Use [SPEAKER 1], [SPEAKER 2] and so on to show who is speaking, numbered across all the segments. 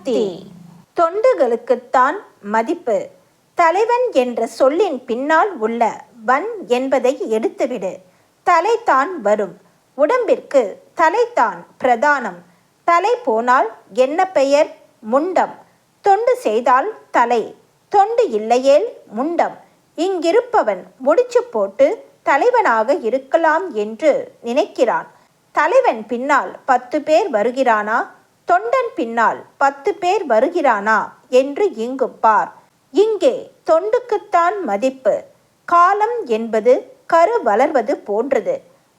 [SPEAKER 1] சக்தி. தொண்டுகளுக்குத்தான் மதிப்பு. தலைவன் என்ற சொல்லின் பின்னால் உள்ள வன் என்பதை எடுத்துவிடு. தலைதான் வரும். உடம்பிற்கு தலைதான் பிரதானம். தலை போனால் என்ன பெயர்? முண்டம். தொண்டு செய்தால் தலை, தொண்டு இல்லையேல் முண்டம். இங்கிருப்பவன் முடிச்சு போட்டு தலைவனாக இருக்கலாம் என்று நினைக்கிறான். தலைவன் பின்னால் 10 பேர் வருகிறானா, தொண்டன் பின்னால் 10 பேர் வருகிறானா என்று இங்கு பார். இங்கே தொண்டுக்குத்தான் மதிப்பு. காலம் என்பது கரு வளர்வது போன்றது.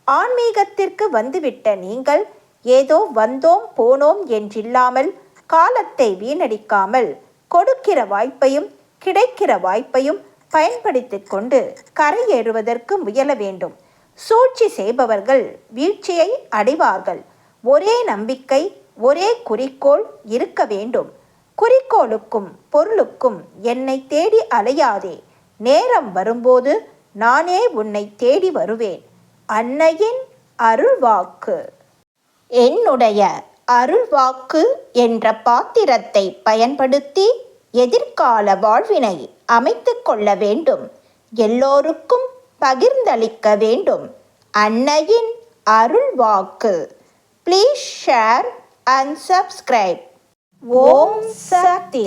[SPEAKER 1] ஆன்மீகத்திற்கு வந்துவிட்ட நீங்கள் ஏதோ வந்தோம் போனோம் என்றில்லாமல் காலத்தை வீணடிக்காமல் கொடுக்கிற வாய்ப்பையும் கிடைக்கிற வாய்ப்பையும் பயன்படுத்தி கொண்டு கரையேறுவதற்கு முயல வேண்டும். சூழ்ச்சி செய்பவர்கள் வீழ்ச்சியை அடைவார்கள். ஒரே நம்பிக்கை, ஒரே குறிக்கோள் இருக்க வேண்டும். குறிக்கோளுக்கும் பொருளுக்கும் என்னை தேடி அலையாதே. நேரம் வரும்போது நானே உன்னை தேடி வருவேன். அன்னையின் அருள்வாக்கு. என்னுடைய அருள்வாக்கு என்ற பாத்திரத்தை பயன்படுத்தி எதிர்கால வாழ்வினை அமைத்து கொள்ள வேண்டும். எல்லோருக்கும் பகிர்ந்தளிக்க வேண்டும். அன்னையின் அருள்வாக்கு. Please share and subscribe. Om Sakthi.